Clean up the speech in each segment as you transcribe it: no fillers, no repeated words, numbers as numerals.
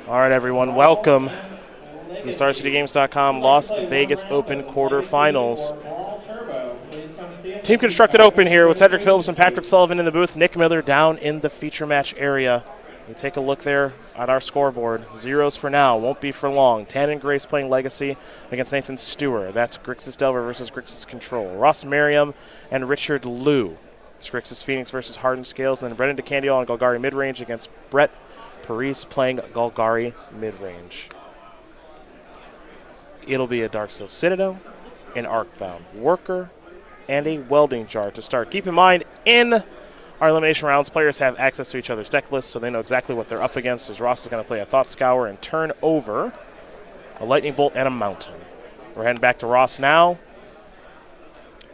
All right, everyone, welcome to the StarCityGames.com Las Vegas Open Quarterfinals. Team Constructed Open here with Cedric Phillips and Patrick Sullivan in the booth. Nick Miller down in the feature match area. We take a look there at our scoreboard. Zeros for now, won't be for long. Tan and Grace playing Legacy against Nathan Steuer. That's Grixis Delver versus Grixis Control. Ross Merriam and Richard Liu. It's Grixis Phoenix versus Hardened Scales. And then Brendan DeCandio on Golgari midrange against Brett Parise playing Golgari midrange. It'll be a Darksteel Citadel, an Arcbound Worker, and a Welding Jar to start. Keep in mind, in our elimination rounds, players have access to each other's deck lists, so they know exactly what they're up against, as Ross is going to play a Thought Scour and turn over a Lightning Bolt and a Mountain. We're heading back to Ross now.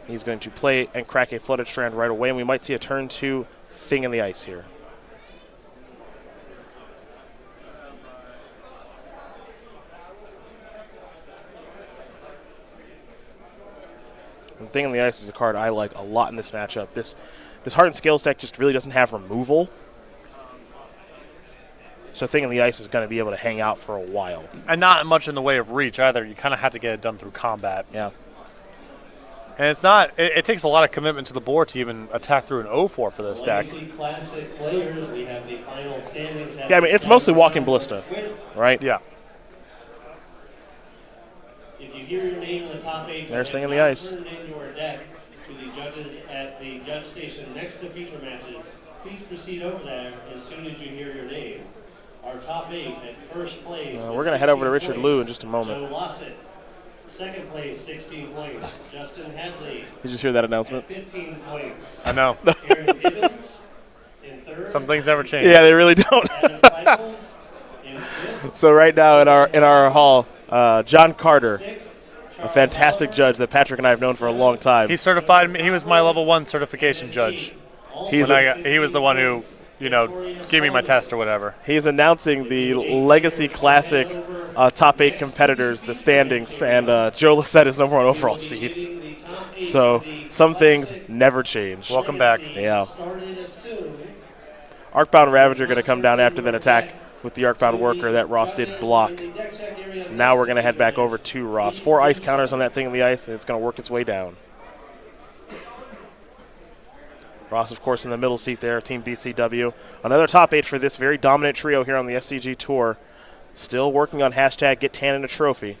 He's going to play and crack a Flooded Strand right away, and we might see a turn 2 Thing in the Ice here. And Thing in the Ice is a card I like a lot in this matchup. This Hardened Scales deck just really doesn't have removal. So Thing in the Ice is going to be able to hang out for a while. And not much in the way of reach either. You kind of have to get it done through combat. Yeah. And it's not, it takes a lot of commitment to the board to even attack through an 0-4 for this deck. Classic players, we have the final standings. Yeah, I mean, it's mostly Walking Ballista, right? Yeah. If you hear your name in the top 8, They're Thing in the Ice. Turn in your deck to the judges at the judge station next to feature matches. Please proceed over there as soon as you hear your name. Our top 8 at first place. We're going to head over to Richard Liu in just a moment. Joe Lossett. Second place, 16 points. Justin Hadley. Did you just hear that announcement? 15 points. I know. Aaron Gibbons in third. Some things never change. Yeah, they really don't. Adam Feifels in fifth. So right now in our hall, John Carter, a fantastic judge that Patrick and I have known for a long time. He certified me. He was my level 1 certification judge. He was the one who, gave me my test or whatever. He's announcing the Legacy Classic top 8 competitors, the standings, and Joe Lissette is number 1 overall seed. So some things never change. Welcome back. Yeah. Arcbound Ravager going to come down after that attack with the Arcbound Worker that Ross did block. Now we're going to head back over to Ross. 4 ice counters on that Thing in the Ice, and it's going to work its way down. Ross, of course, in the middle seat there, Team BCW. Another top 8 for this very dominant trio here on the SCG Tour. Still working on hashtag Get Tan in a Trophy.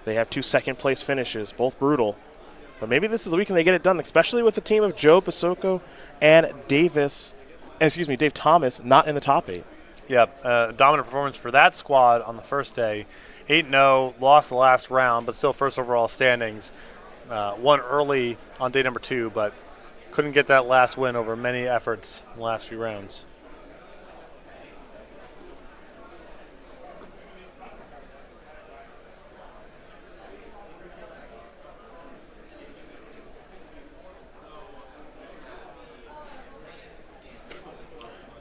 They have 2 second-place finishes, both brutal. But maybe this is the weekend they get it done, especially with the team of Joe Basoko and Dave Thomas not in the top 8. Yeah, dominant performance for that squad on the first day. 8-0, lost the last round, but still first overall standings. Won early on day number 2, but couldn't get that last win over many efforts in the last few rounds.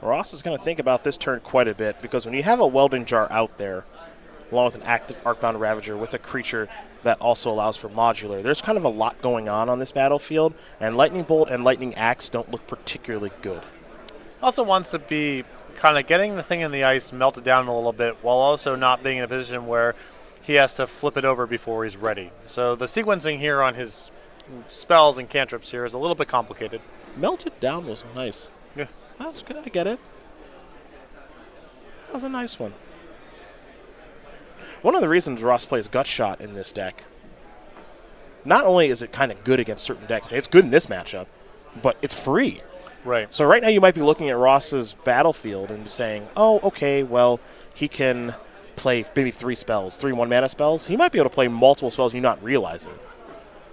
Ross is going to think about this turn quite a bit because when you have a Welding Jar out there, along with an active Arcbound Ravager with a creature that also allows for modular, there's kind of a lot going on this battlefield, and Lightning Bolt and Lightning Axe don't look particularly good. Also wants to be kind of getting the Thing in the Ice melted down a little bit while also not being in a position where he has to flip it over before he's ready. So the sequencing here on his spells and cantrips here is a little bit complicated. Melted down was nice. Yeah. That's good. I get it. That was a nice one. One of the reasons Ross plays Gut Shot in this deck, not only is it kind of good against certain decks, it's good in this matchup, but it's free. Right. So right now you might be looking at Ross's battlefield and saying, oh, okay, well, he can play maybe 3 spells, 3 1-mana spells. He might be able to play multiple spells and you not realize it.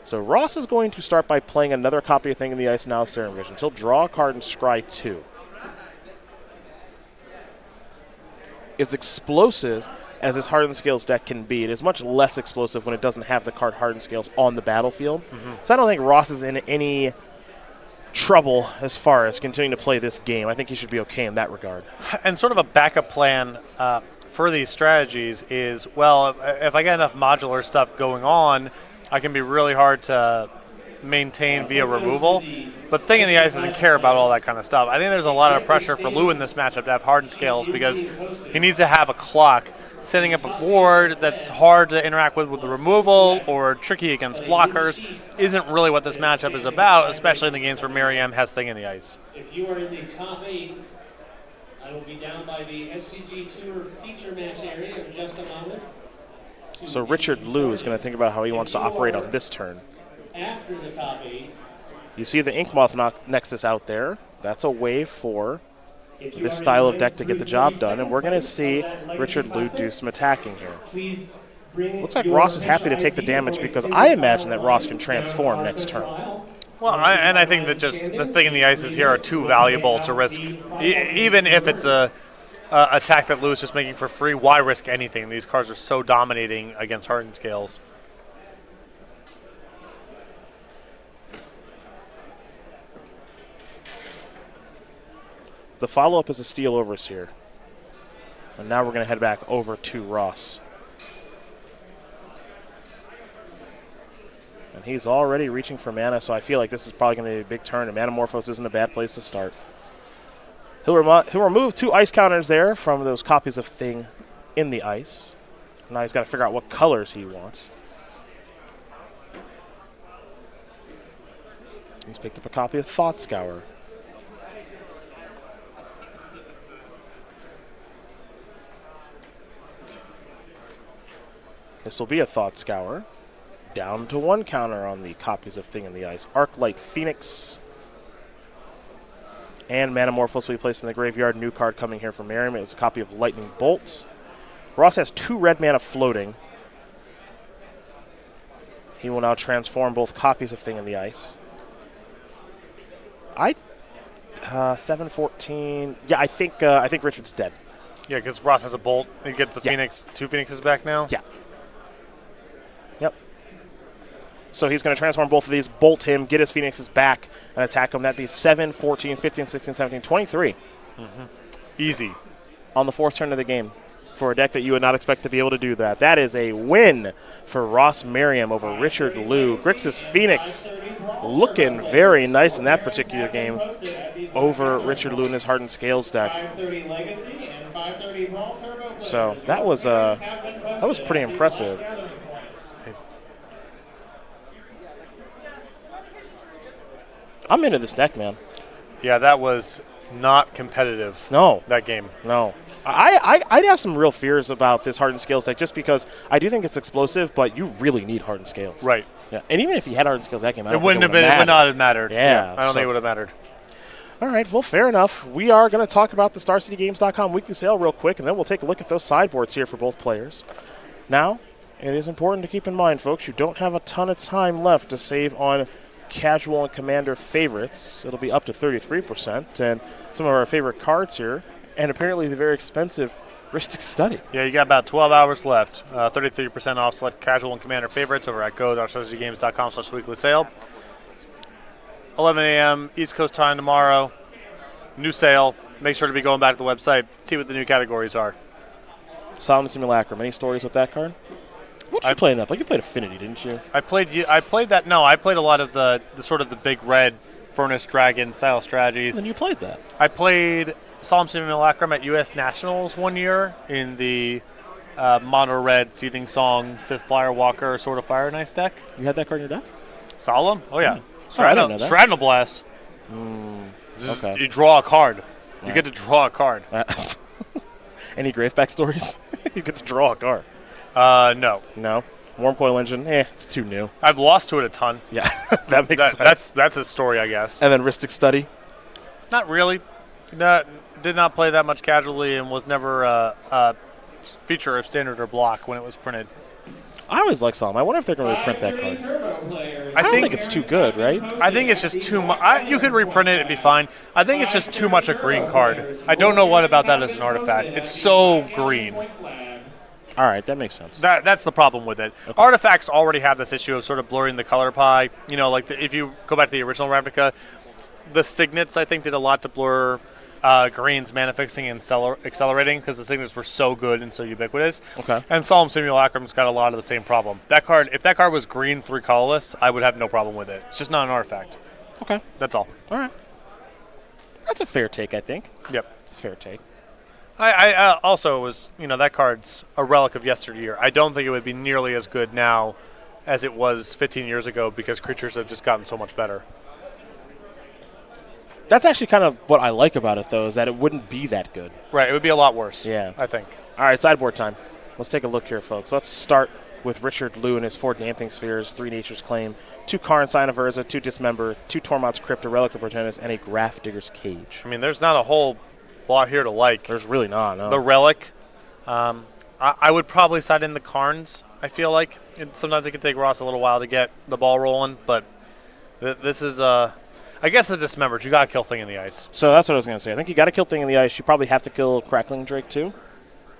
So Ross is going to start by playing another copy of Thing in the Ice now, Serum Vision. He'll draw a card and scry 2. As explosive as this Hardened Scales deck can be, it is much less explosive when it doesn't have the card Hardened Scales on the battlefield. So I don't think Ross is in any trouble as far as continuing to play this game. I think he should be okay in that regard. And sort of a backup plan for these strategies is, well, if I get enough modular stuff going on, I can be really hard to maintain via removal. But Thing in the Ice doesn't care about all that kind of stuff. I think there's a lot of pressure for Lou in this matchup to have hardened scales because he needs to have a clock. Setting up a board that's hard to interact with the removal or tricky against blockers isn't really what this matchup is about, especially in the games where Merriam has Thing in the Ice. If you are in the top 8, I will be down by the SCG Tour feature match area in just a moment. So Richard Liu is going to think about how he wants to operate on this turn. After the top 8, You see the Ink Moth Nexus out there. That's a way for this style of deck to get the job done, and we're going to see Richard Liu do some attacking here. Looks like Ross is happy to take the damage because I imagine that Ross can transform next turn. Well, I think that just the Thing in the Ices here are too valuable to risk. Even if it's a attack that Lou is just making for free, why risk anything? These cards are so dominating against hardened scales. The follow-up is a Steel Overseer. And now we're going to head back over to Ross. And he's already reaching for mana, so I feel like this is probably going to be a big turn, and Manamorphose isn't a bad place to start. He'll remove 2 ice counters there from those copies of Thing in the Ice. Now he's got to figure out what colors he wants. He's picked up a copy of Thought Scour. This will be a Thought Scour. Down to 1 counter on the copies of Thing in the Ice. Arclight Phoenix. And Manamorphose will be placed in the graveyard. New card coming here from Merriam is a copy of Lightning Bolts. Ross has 2 red mana floating. He will now transform both copies of Thing in the Ice. 7-14. Yeah, I think Richard's dead. Yeah, because Ross has a bolt. He gets the Phoenix, 2 Phoenixes back now. Yeah. Yep. So he's going to transform both of these, bolt him, get his Phoenixes back, and attack him. That'd be 7, 14, 15, 16, 17, 23. Easy. On the 4th turn of the game for a deck that you would not expect to be able to do that. That is a win for Ross Merriam over Richard Liu. Grixis Phoenix looking very nice in that particular game over Richard Liu in his Hardened Scales deck. So that was pretty impressive. I'm into this deck, man. Yeah, that was not competitive. No. That game. No. I'd have some real fears about this Hardened Scales deck just because I do think it's explosive, but you really need Hardened Scales. Right. Yeah. And even if he had Hardened Scales that game, It would not have mattered. Yeah. I don't think it would have mattered. All right, well, fair enough. We are going to talk about the StarCityGames.com weekly sale real quick, and then we'll take a look at those sideboards here for both players. Now, it is important to keep in mind, folks, you don't have a ton of time left to save on casual and commander favorites. It'll be up to 33%, and some of our favorite cards here, and apparently the very expensive Ristic Study. Yeah, you got about 12 hours left. 33% off select casual and commander favorites over at go.strategygames.com/weekly sale. 11 a.m. East Coast time tomorrow. New sale. Make sure to be going back to the website. See what the new categories are. Solemn Simulacrum. Any stories with that card? What did you play in that? Like you played Affinity, didn't you? I played that. No, I played a lot of the sort of the big red Furnace Dragon style strategies. And you played that. I played Solemn Simulacrum at U.S. Nationals one year in the mono red Seething Song Sith Flyer Walker Sword of Fire Nice deck. You had that card in your deck? Solemn? Oh yeah. I didn't know that. Shrapnel Blast. Okay. You draw a card. You get to draw a card. Any Graveback stories? You get to draw a card. No. No? Warm Coil Engine? It's too new. I've lost to it a ton. Yeah, that makes sense. That's a story, I guess. And then Ristic Study? Not really. Did not play that much casually and was never a feature of standard or block when it was printed. I always like Solemn. I wonder if they're going to reprint that card. I don't think it's too good, right? I think it's just too much. You could reprint it, it'd be fine. I think it's just too much a green card. I don't know what about that as an artifact. It's so green. All right, that makes sense. That's the problem with it. Okay. Artifacts already have this issue of sort of blurring the color pie. You know, like if you go back to the original Ravnica, the Signets, I think, did a lot to blur Green's mana fixing and accelerating because the signatures were so good and so ubiquitous. Okay. And Solemn Simulacrum's got a lot of the same problem. That card, if that card was green 3 colorless, I would have no problem with it. It's just not an artifact. Okay. That's all. All right. That's a fair take, I think. Yep. It's a fair take. I also was, that card's a relic of yesteryear. I don't think it would be nearly as good now as it was 15 years ago because creatures have just gotten so much better. That's actually kind of what I like about it, though, is that it wouldn't be that good. Right, it would be a lot worse. Yeah. I think. All right, sideboard time. Let's take a look here, folks. Let's start with Richard Liu and his 4 Dancing Spheres, 3 Nature's Claim, 2 Karn Sign of Urza, 2 Dismember, 2 Tormod's Crypt, a Relic of Portentous, and a Graph Digger's Cage. I mean, there's not a whole lot here to like. There's really not, no. The Relic, I would probably side in the Karns, I feel like. Sometimes it can take Ross a little while to get the ball rolling, but this is, I guess the Dismembered. You got to kill Thing in the Ice. So that's what I was going to say. I think you got to kill Thing in the Ice. You probably have to kill Crackling Drake, too,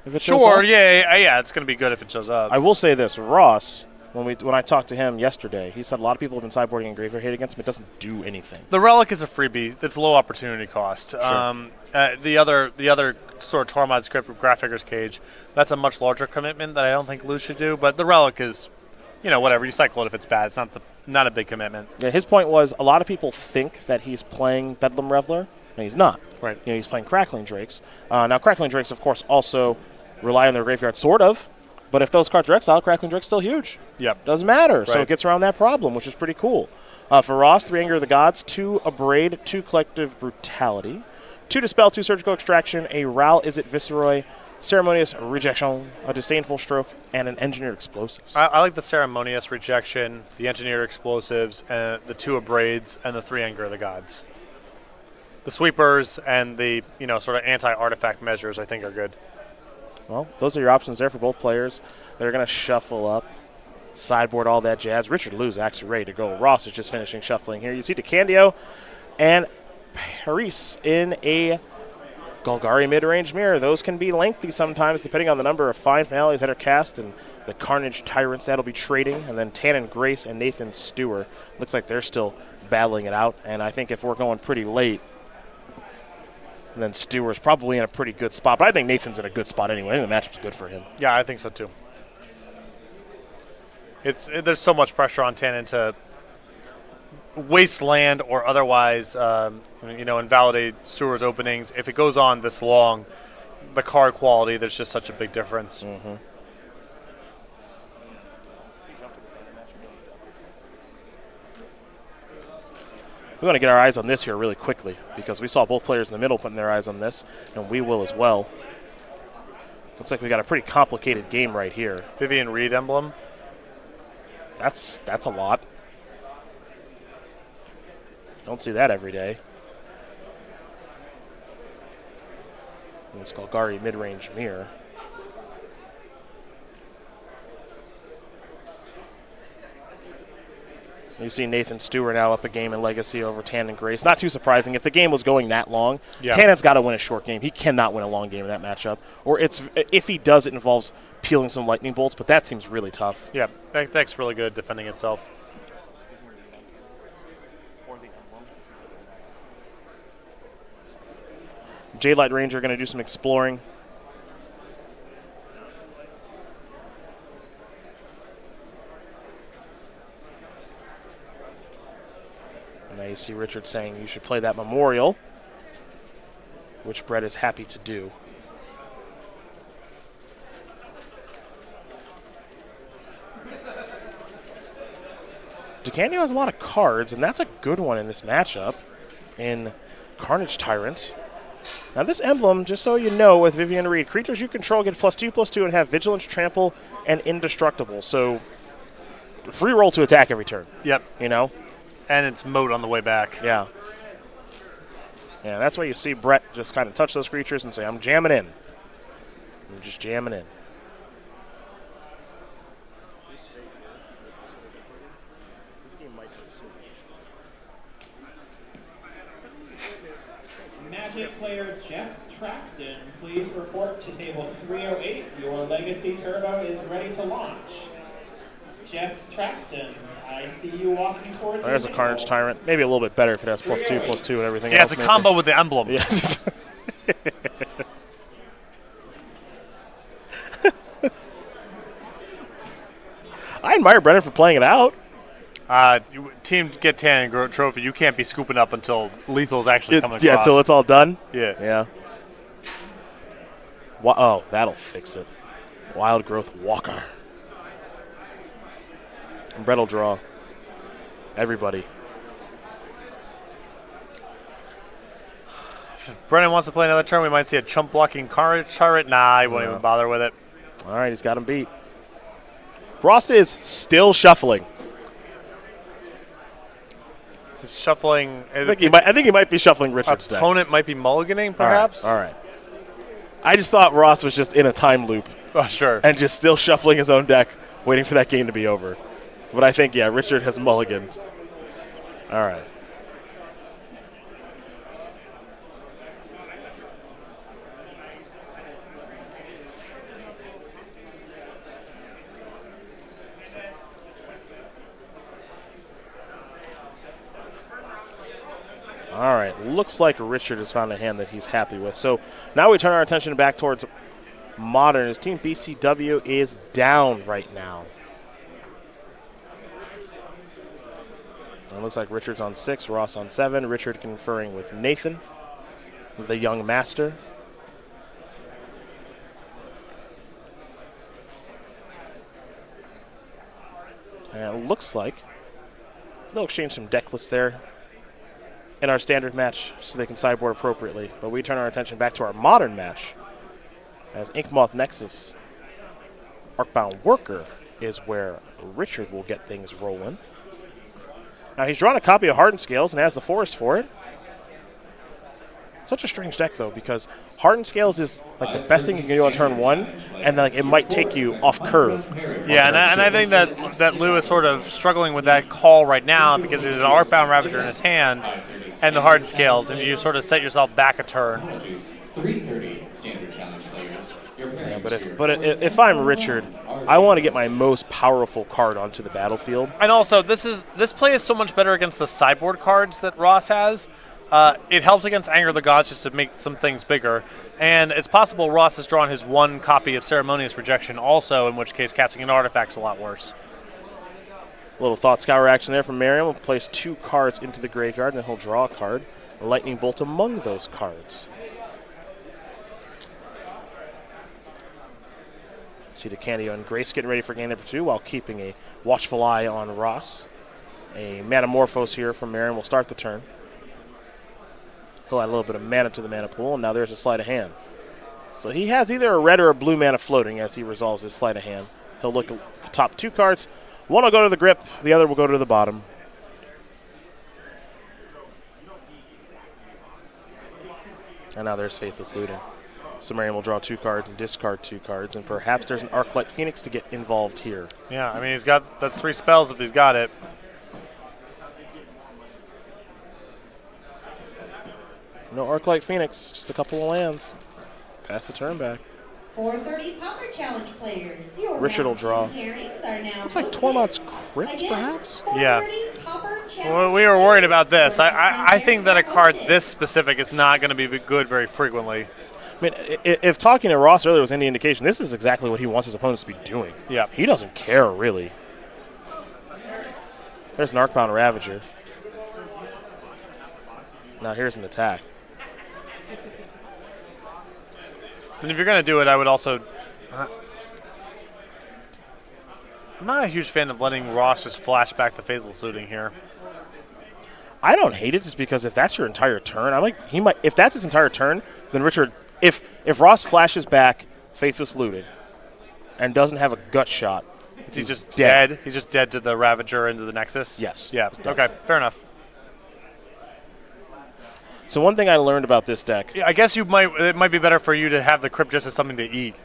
if it shows Sure, up. yeah, it's going to be good if it shows up. I will say this. Ross, when I talked to him yesterday, he said a lot of people have been sideboarding in Graveyard Hate against him. It doesn't do anything. The Relic is a freebie. It's low opportunity cost. Sure. The other sort of Tormod's Crypt with Graph Digger's Cage, that's a much larger commitment that I don't think Lou should do. But the Relic is, whatever. You cycle it if it's bad. It's not a big commitment. Yeah, his point was a lot of people think that he's playing Bedlam Reveler, and he's not. Right. He's playing Crackling Drakes. Now, Crackling Drakes, of course, also rely on their graveyard, sort of. But if those cards are exiled, Crackling Drake's still huge. Yep. Doesn't matter. So Right. it gets around that problem, which is pretty cool. For Ross, 3 Anger of the Gods, 2 Abrade, 2 Collective Brutality, 2 Dispel, 2 Surgical Extraction, a Ral Is It Viceroy, Ceremonious Rejection, a Disdainful Stroke, and an Engineered Explosives. I like the Ceremonious Rejection, the Engineered Explosives, and the 2 Abrades, and the 3 Anger of the Gods. The Sweepers and the, sort of anti-artifact measures I think are good. Well, those are your options there for both players. They're going to shuffle up, sideboard, all that jazz. Richard Liu's actually ready to go. Ross is just finishing shuffling here. You see DeCandio and Parise in a Golgari mid-range mirror. Those can be lengthy sometimes depending on the number of fine finales that are cast and the Carnage Tyrants that'll be trading. And then Tannen Grace and Nathan Steuer. Looks like they're still battling it out. And I think if we're going pretty late, then Stewar's probably in a pretty good spot. But I think Nathan's in a good spot anyway. I think the matchup's good for him. Yeah, I think so too. There's so much pressure on Tannen to waste land or otherwise, invalidate Stewart's openings. If it goes on this long, the card quality, there's just such a big difference. Mm-hmm. We want to get our eyes on this here really quickly because we saw both players in the middle putting their eyes on this, and we will as well. Looks like we got a pretty complicated game right here. Vivian Reed emblem. That's a lot. Don't see that every day. And it's called Golgari Mid-Range Mirror. You see Nathan Steuer now up a game in Legacy over Tannen Grace. Not too surprising. If the game was going that long, Tannen's got to win a short game. He cannot win a long game in that matchup. Or if he does, it involves peeling some lightning bolts, but that seems really tough. Yeah, that deck's really good at defending itself. Jadelight Ranger going to do some exploring. Now you see Richard saying you should play that Memorial, which Brett is happy to do. DeCandio has a lot of cards, and that's a good one in this matchup in Carnage Tyrant. Now this emblem, just so you know, with Vivian Reed, creatures you control get +2/+2 and have Vigilance, Trample, and Indestructible. So free roll to attack every turn. Yep. And it's moat on the way back. Yeah. Yeah, that's why you see Brett just kind of touch those creatures and say, I'm jamming in. I'm just jamming in. Magic player Jess Trafton, please report to table 308. Your Legacy Turbo is ready to launch. Jess Trafton, I see you walking towards There's a Carnage Tyrant. Maybe a little bit better if it has +2/+2 and everything else. Yeah, it's a combo with the emblem. Yeah. I admire Brennan for playing it out. Team Get Tan and Grow Trophy, you can't be scooping up until Lethal's actually coming across. Yeah, until it's all done. Yeah. Yeah. Oh, that'll fix it. Wild Growth Walker. And Brett will draw. Everybody. If Brennan wants to play another turn, we might see a chump blocking turret. Nah, he won't even bother with it. All right, he's got him beat. Ross is still shuffling. He's shuffling. I think he might be shuffling Richard's deck. Opponent might be mulliganing, perhaps. All right. I just thought Ross was just in a time loop. Oh, sure. And just still shuffling his own deck, waiting for that game to be over. But I think, yeah, Richard has mulliganed. All right. All right, looks like Richard has found a hand that he's happy with. So now we turn our attention back towards Modern. His team BCW is down right now. It looks like Richard's on 6, Ross on 7. Richard conferring with Nathan, the young master. And it looks like they'll exchange some deck lists there in our standard match so they can sideboard appropriately. But we turn our attention back to our modern match as Inkmoth Nexus Arcbound Worker is where Richard will get things rolling. Now he's drawn a copy of Hardened Scales and has the Forest for it. Such a strange deck though, because Hardened Scales is like the best thing you can do on turn 1, and like it might take you off curve. Yeah, and I think that Lou is sort of struggling with that call right now because he has an Arcbound Ravager in his hand and the Hardened Scales, and you sort of set yourself back a turn. 3:30 standard challenge players. Yeah, but if I'm Richard, I want to get my most powerful card onto the battlefield. And also, this play is so much better against the sideboard cards that Ross has. It helps against Anger of the Gods just to make some things bigger. And it's possible Ross has drawn his one copy of Ceremonious Rejection also, in which case casting an artifact's a lot worse. A little Thought Scour action there from Merriam. Will place 2 cards into the graveyard, and then he'll draw a card. A Lightning Bolt among those cards. See DeCandio and Grace getting ready for game number 2 while keeping a watchful eye on Ross. A Manamorphose here from Merriam will start the turn. He'll add a little bit of mana to the mana pool, and now there's a sleight of hand. So he has either a red or a blue mana floating as he resolves his sleight of hand. He'll look at the top 2 cards. One will go to the grip, the other will go to the bottom. And now there's Faithless Looting. So Merriam will draw 2 cards and discard 2 cards, and perhaps there's an Arclight Phoenix to get involved here. Yeah, I mean, that's 3 spells if he's got it. No Arclight Phoenix, just a couple of lands. Pass the turn back. 4:30 Pauper Challenge players. Your Richard will draw. Hearings are now Looks like posted. Tormod's Crypt, Again, perhaps? 4:30 Yeah. Pauper Challenge Well, we were worried about players. this. I think that a card this specific is not going to be good very frequently. I mean, if talking to Ross earlier was any indication, this is exactly what he wants his opponents to be doing. Yeah. He doesn't care, really. There's an Arcbound Ravager. Now here's an attack. And if you're going to do it, I would also... I'm not a huge fan of letting Ross just flash back the Faithless Looting here. I don't hate it just because if that's your entire turn, if that's his entire turn, then Richard, if Ross flashes back Faithless Looting and doesn't have a gut shot, He's just dead. He's just dead to the Ravager and to the Nexus? Yes. Yeah, okay, fair enough. So one thing I learned about this deck. Yeah, I guess it might be better for you to have the Crypt just as something to eat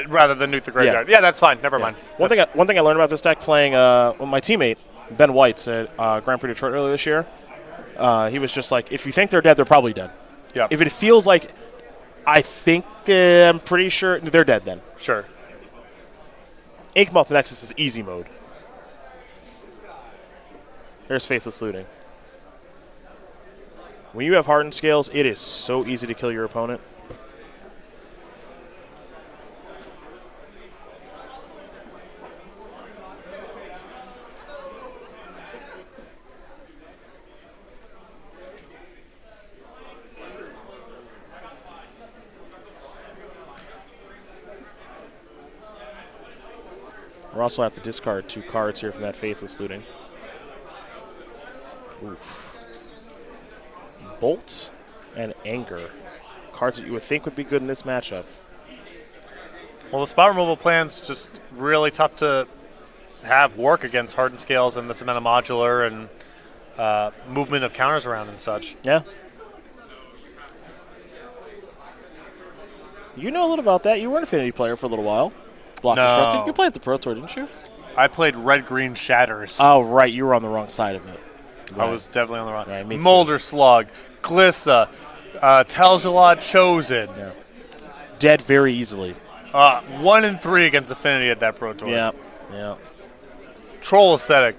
rather than nuke the graveyard. Yeah, that's fine. Never mind. One thing I learned about this deck playing my teammate Ben White at Grand Prix Detroit earlier this year. He was just like, if you think they're dead, they're probably dead. Yeah. If it feels like I'm pretty sure they're dead, then Sure. Inkmoth Nexus is easy mode. There's Faithless Looting. When you have hardened scales, it is so easy to kill your opponent. We also have to discard 2 cards here from that Faithless Looting. Oof. Bolt and Anger. Cards that you would think would be good in this matchup. Well, the spot removal plan's just really tough to have work against hardened scales and this amount of modular and movement of counters around and such. Yeah. You know a little about that. You were an Affinity player for a little while. Block Constructed. You played at the Pro Tour, didn't you? I played Red-Green Shatters. Oh, right. You were on the wrong side of it. Right. I was definitely on the wrong. Yeah, me too. Molder Slug, Glissa, Tel'Zalad Chosen. Yeah. Dead very easily. 1 and 3 against Affinity at that Pro Tour. Yeah. Yeah. Troll Aesthetic.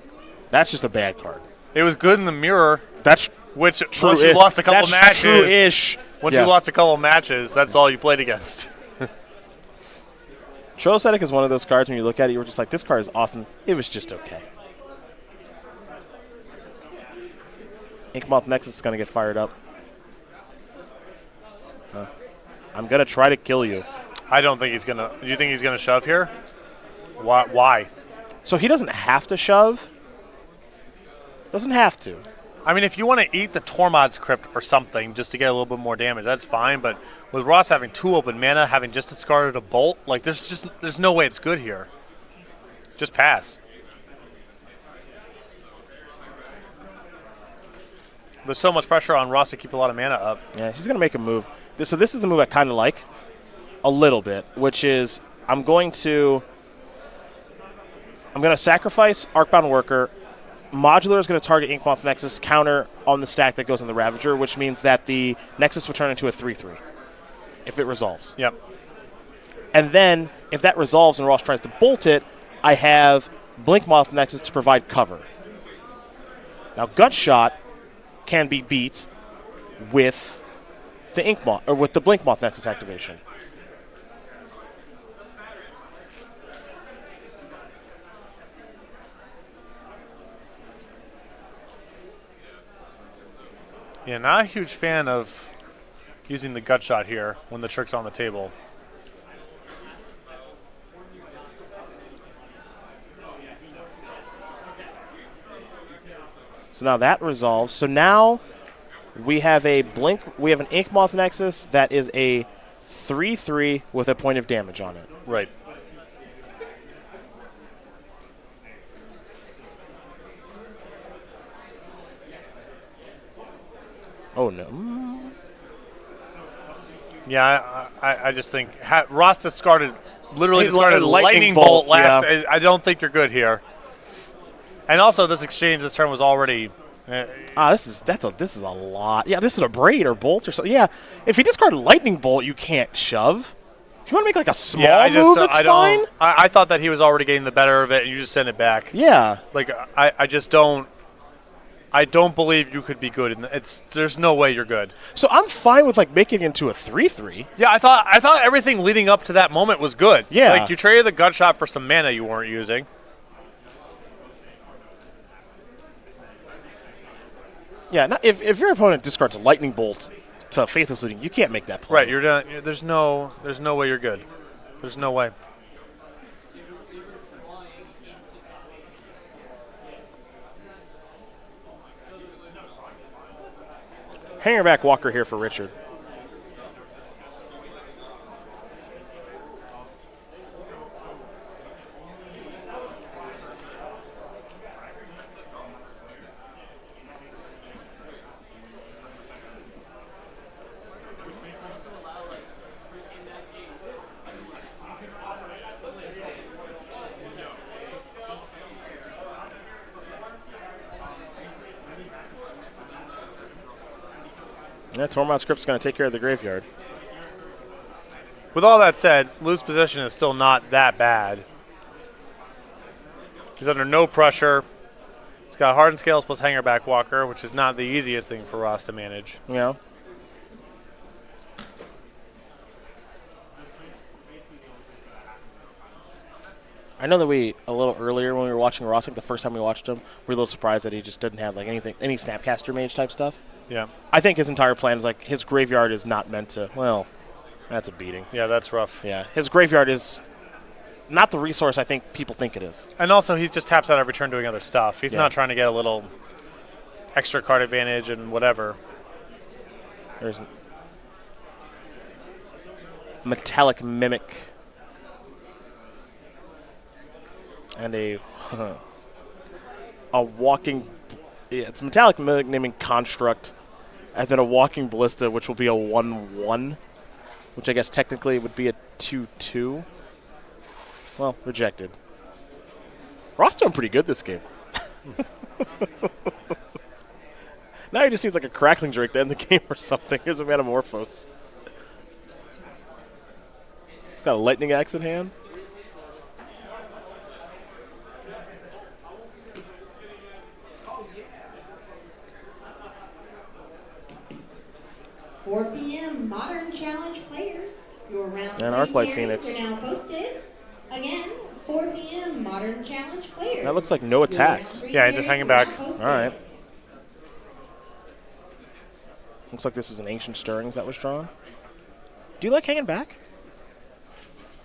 That's just a bad card. It was good in the mirror. That's Which true. once you lost a couple matches. That's true-ish. Once you lost a couple matches, that's all you played against. Troll Aesthetic is one of those cards when you look at it, you were just like, this card is awesome. It was just okay. Inkmoth Nexus is going to get fired up. I'm going to try to kill you. I don't think he's going to. Do you think he's going to shove here? Why? So he doesn't have to shove. Doesn't have to. I mean, if you want to eat the Tormod's Crypt or something just to get a little bit more damage, that's fine. But with Ross having 2 open mana, having just discarded a Bolt, like there's no way it's good here. Just pass. There's so much pressure on Ross to keep a lot of mana up. Yeah, he's going to make a move. So this is the move I kind of like a little bit, which is I'm going to sacrifice Arcbound Worker. Modular is going to target Inkmoth Nexus, counter on the stack that goes on the Ravager, which means that the Nexus will turn into a 3/3 if it resolves. Yep. And then if that resolves and Ross tries to bolt it, I have Blinkmoth Nexus to provide cover. Now Gutshot can be beat with the Inkmoth or with the Blinkmoth Nexus activation. Yeah, not a huge fan of using the Gutshot here when the trick's on the table. So now that resolves. So now we have an Inkmoth Nexus that is a 3/3 with a point of damage on it. Right. Oh no. Yeah, I just think Ross discarded literally He discarded lightning lightning bolt bolt, last. yeah. I don't think you're good here. And also, this exchange this turn was already. This is a lot. Yeah, this is a Braid or Bolt or something. Yeah, if he discarded Lightning Bolt, you can't shove. If you want to make like a small move, it's fine. I thought that he was already getting the better of it, and you just send it back. Yeah. Like I just don't. I don't believe you could be good. There's no way you're good. So I'm fine with like making it into a 3/3. Yeah, I thought everything leading up to that moment was good. Yeah. Like you traded the Gutshot for some mana you weren't using. Yeah, if your opponent discards a Lightning Bolt to Faithless Looting, you can't make that play. Right, you're done. There's no way you're good. There's no way. Hanger back Walker here for Richard. Yeah, Tormod's Crypt's going to take care of the graveyard. With all that said, Lou's position is still not that bad. He's under no pressure. It's got hardened scales plus hanger back walker, which is not the easiest thing for Ross to manage. You know? I know that a little earlier when we were watching Ross, like the first time we watched him, we were a little surprised that he just didn't have like any Snapcaster Mage type stuff. Yeah. I think his entire plan is like his graveyard is not meant to, well, that's a beating. Yeah, that's rough. Yeah, his graveyard is not the resource I think people think it is. And also, he just taps out every turn doing other stuff. He's Yeah. not trying to get a little extra card advantage and whatever. There's Metallic Mimic. And a walking, yeah, it's Metallic Mimic naming Construct, and then a Walking Ballista, which will be a 1/1, which I guess technically would be a 2/2. Well, rejected. Ross doing pretty good this game. Now he just needs like a Crackling Drake to end the game or something. Here's a Metamorphose. Got a Lightning Axe in hand. 4 p.m. Modern Challenge players. Your round And 3 Arclight pairings Phoenix. are now posted. Again, 4 p.m. Modern Challenge players. That looks like no Your attacks. round 3 Yeah, just pairings hanging are now back. posted. All right. Looks like this is an Ancient Stirrings that was drawn. Do you like hanging back?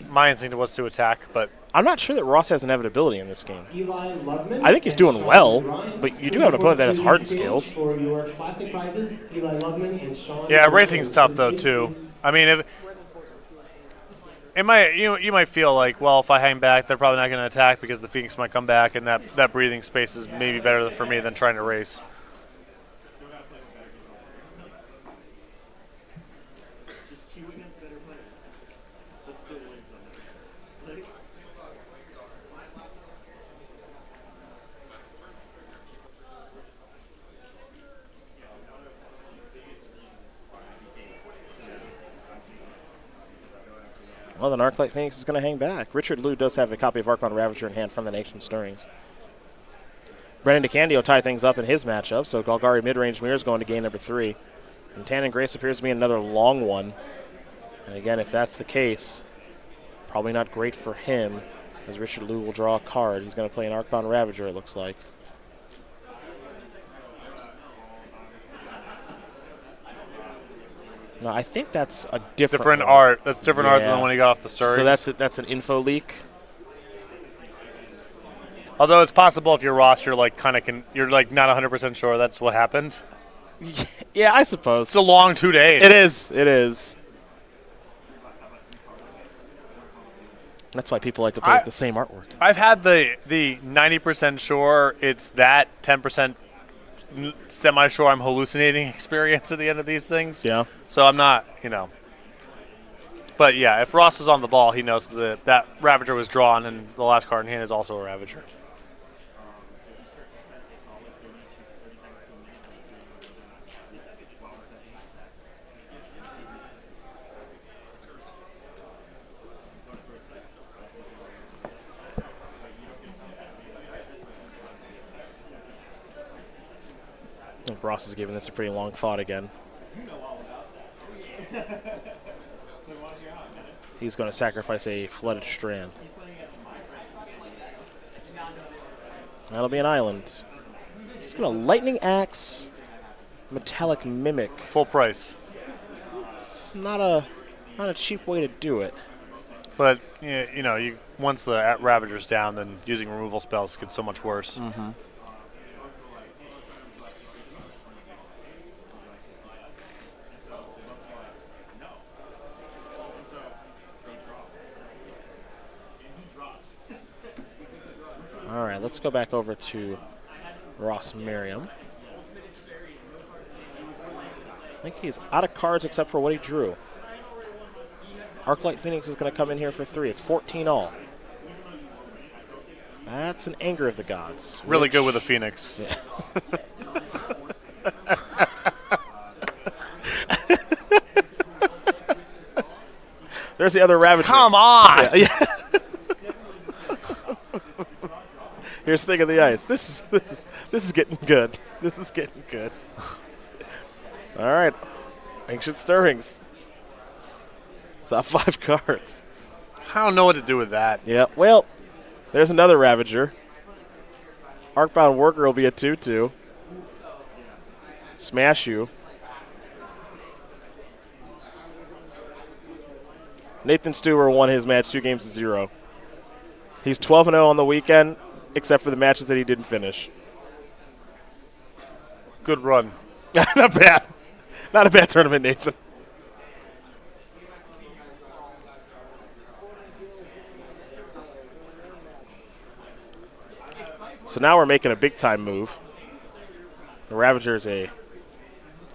My instinct was to attack, but I'm not sure that Ross has inevitability in this game. Eli Loveman I think he's and doing Sean well, Grimes. but you do have an opponent that has hardened scales. For your classic prizes, Eli Loveman and Sean yeah, Grimes. racing's tough though too. I mean, if it might, you might feel like, well, if I hang back, they're probably not going to attack because the Phoenix might come back, and that breathing space is maybe better for me than trying to race. Well, then Arclight Phoenix is going to hang back. Richard Liu does have a copy of Archon Ravager in hand from the Ancient Stirrings. Brennan DeCandio tied things up in his matchup, so Golgari mid-range mirror is going to game number 3. And Tannen Grace appears to be another long one. And again, if that's the case, probably not great for him, as Richard Liu will draw a card. He's going to play an Archon Ravager, it looks like. No, I think that's a different one. art. That's different art Yeah. than when he got off the Stirrings. So that's an info leak. Although it's possible if you're Ross, you're like you're like not 100% sure that's what happened. Yeah, I suppose. It's a long 2 days. It is. It is. That's why people like to play with the same artwork. I've had the 90% sure it's that 10% semi-sure I'm hallucinating experience at the end of these things. Yeah. So I'm not, But yeah, if Ross is on the ball, he knows that Ravager was drawn, and the last card in hand is also a Ravager. I think Ross is giving this a pretty long thought again. He's going to sacrifice a Flooded Strand. That'll be an island. He's going to Lightning Axe, Metallic Mimic. Full price. It's not a cheap way to do it. But, once the Ravager's down, then using removal spells gets so much worse. Mm-hmm. All right, let's go back over to Ross Merriam. I think he's out of cards except for what he drew. Arclight Phoenix is going to come in here for 3. It's 14 all. That's an Anger of the Gods. Really good with a Phoenix. Yeah. There's the other Ravager. Come on! Yeah. Here's Thing of the Ice. This is getting good. This is getting good. All right. Ancient Stirrings. Top 5 cards. I don't know what to do with that. Yeah, well, there's another Ravager. Arcbound Worker will be a 2-2. Smash you. Nathan Steuer won his match 2-0. He's 12-0 on the weekend, except for the matches that he didn't finish. Good run. Not bad. Not a bad tournament, Nathan. So now we're making a big-time move. The Ravager is a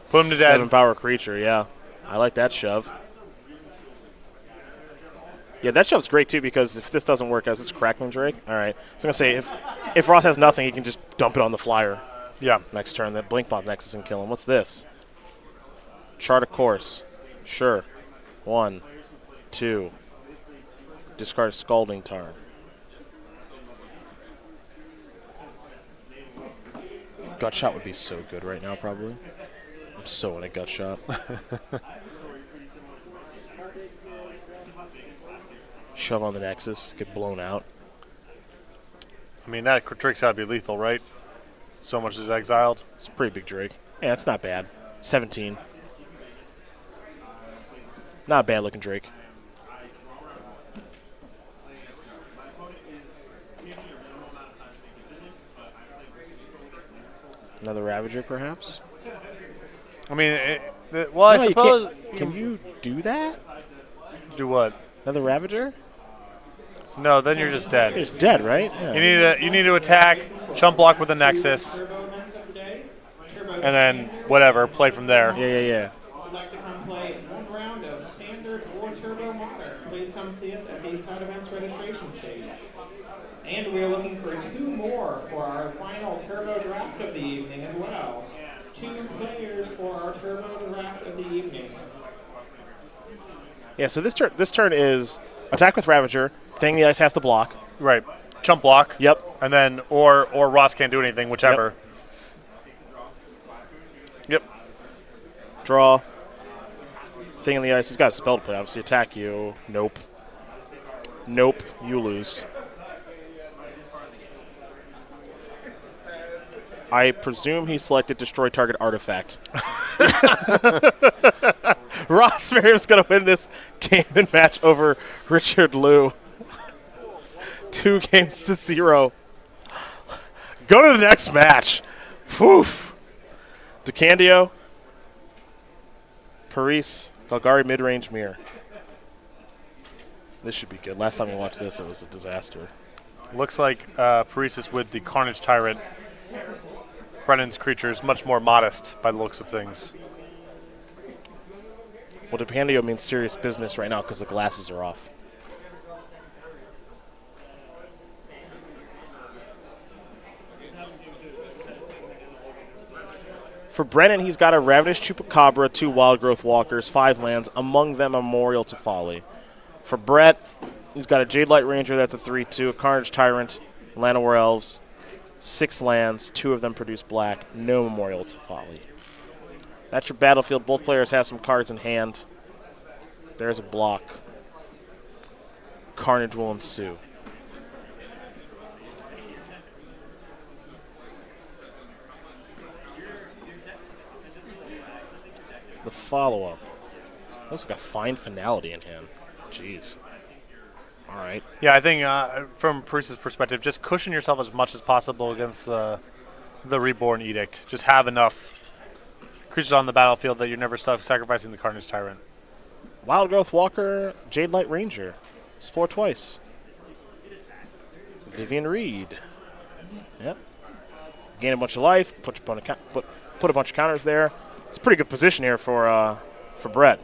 Put him to death. 7-power creature, yeah. I like that shove. Yeah, that shove's great, too, because if this doesn't work, as it's Crackling Drake. All right. I was going to say, if Ross has nothing, he can just dump it on the flyer. Yeah. Next turn, that Blink Bomb Nexus and kill him. What's this? Chart a course. Sure. 1, 2. Discard Scalding Tarn. Gut Shot would be so good right now, probably. I'm so in a Gut Shot. Shove on the Nexus, get blown out. I mean, that Drake's got to be lethal, right? So much is exiled. It's a pretty big Drake. Yeah, it's not bad. 17. Not a bad looking Drake. Another Ravager, perhaps? I mean, well, I No, suppose. Can you do that? Do what? Another Ravager? No, then you're just dead. You're just dead, right? Yeah. You need to attack, chump block with a Nexus, and then whatever, play from there. Yeah. Would like to come play one round of Standard or Turbo Modern, please come see us at the side events registration stage. And we are looking for 2 more for our final Turbo Draft of the evening as well. 2 players for our Turbo Draft of the evening. Yeah, so this turn is attack with Ravager. Thing the Ice has to block. Right. Chump block. Yep. And then, or Ross can't do anything, whichever. Yep. Draw. Thing in the Ice. He's got a spell to play, obviously. Attack you. Nope. Nope. You lose. I presume he selected Destroy Target Artifact. Ross Merriam's going to win this game and match over Richard Liu. 2-0. Go to the next match. Whew. DeCandio. Parise. Golgari mid-range mirror. This should be good. Last time we watched this, it was a disaster. Looks like Parise with the Carnage Tyrant. Brennan's creature is much more modest by the looks of things. Well, DeCandio means serious business right now because the glasses are off. For Brennan, he's got a Ravenous Chupacabra, 2 Wild Growth Walkers, 5 lands, among them a Memorial to Folly. For Brett, he's got a Jade Light Ranger, that's a 3-2, a Carnage Tyrant, Llanowar Elves, 6 lands, 2 of them produce black, no Memorial to Folly. That's your battlefield. Both players have some cards in hand. There's a block. Carnage will ensue. The follow-up. Looks like a fine finality in hand. Jeez. All right. Yeah, I think from Parise's perspective, just cushion yourself as much as possible against the Reborn Edict. Just have enough creatures on the battlefield that you're never sacrificing the Carnage Tyrant. Wild Growth Walker, Jade Light Ranger. Explore twice. Vivian Reed. Yep. Gain a bunch of life, put a bunch of counters there. It's a pretty good position here for Brett.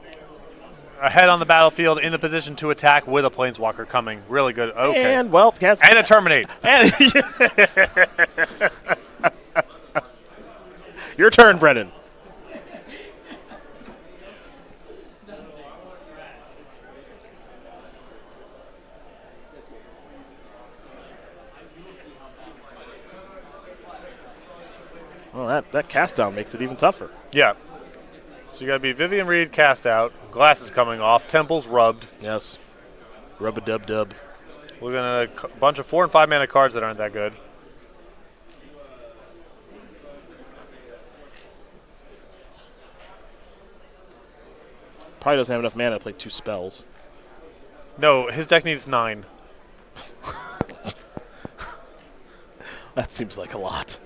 Ahead on the battlefield, in the position to attack with a Planeswalker coming. Really good. Okay. And, well, yes. And a Terminate. Your turn, Brennan. Well, that cast down makes it even tougher. Yeah. So you got to be Vivian Reed cast out, glasses coming off, temples rubbed. Yes. Rub-a-dub-dub. We're going to a bunch of 4 and 5 mana cards that aren't that good. Probably doesn't have enough mana to play 2 spells. No, his deck needs 9. That seems like a lot.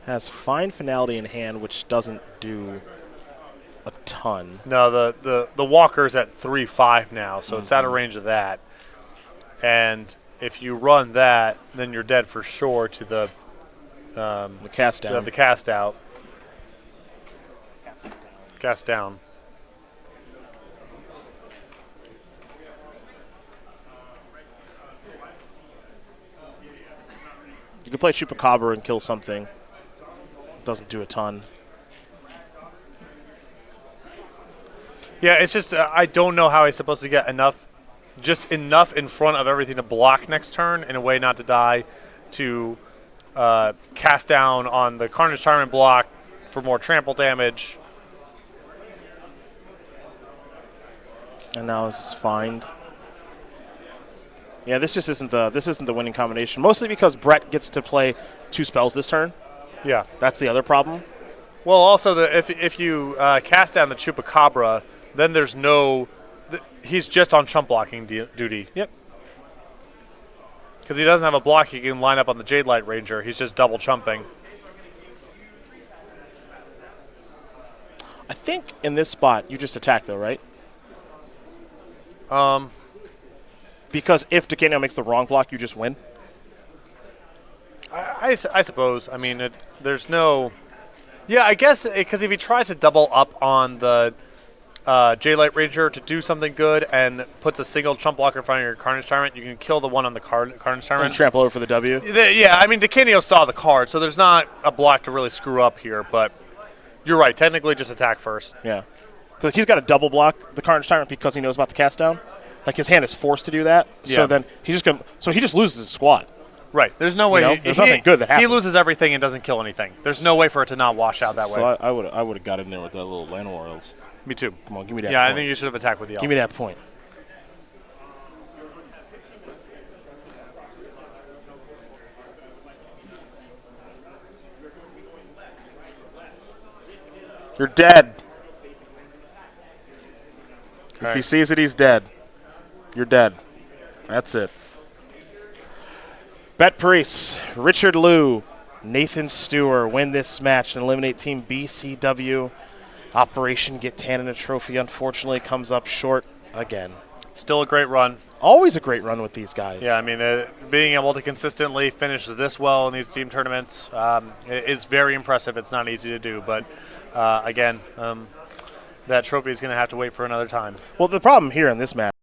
Has Fine Finality in hand, which doesn't do a ton. No, the walker's at 3/5 now, so it's out of range of that. And if you run that, then you're dead for sure to the cast down. The cast out. Cast down. You can play Chupacabra and kill something. Doesn't do a ton. Yeah, it's just I don't know how he's supposed to get enough in front of everything to block next turn in a way not to die, to cast down on the Carnage Tyrant block for more trample damage. And now this is Find. Yeah, this just isn't the winning combination. Mostly because Brett gets to play 2 spells this turn. Yeah, That's the other problem. well, also if you cast down the Chupacabra, then there's no. He's just on chump blocking duty. Yep. Because he doesn't have a block he can line up on the Jade Light Ranger. He's just double chumping. I think in this spot you just attack though, right? Because if DeCandio makes the wrong block, you just win. I suppose. I mean, there's no. Yeah, I guess because if he tries to double up on the J-Light Ranger to do something good and puts a single chump blocker in front of your Carnage Tyrant, you can kill the one on the Carnage And Tyrant. trample over for the W. Yeah, I mean, DeCandio saw the card, so there's not a block to really screw up here, but you're right. Technically, just attack first. Yeah. Because he's got to double block the Carnage Tyrant because he knows about the cast down. Like his hand is forced to do that. Yeah. So then he just loses his squad. Right. There's no way. There's nothing good that happens. He loses everything and doesn't kill anything. There's no way for it to not wash out that So way. I would have got in there with that little Llanowar Elves. Me too. Come on, give me that Yeah, point. I think you should have attacked with the elf. Give me that point. You're dead. If he right. sees it, he's dead. You're dead. That's it. Bet Parise, Richard Liu, Nathan Steuer win this match and eliminate Team BCW. Operation Get Tannen a Trophy, unfortunately, comes up short again. Still a great run. Always a great run with these guys. Yeah, I mean, being able to consistently finish this well in these team tournaments is very impressive. It's not easy to do, but again, that trophy is going to have to wait for another time. Well, the problem here in this match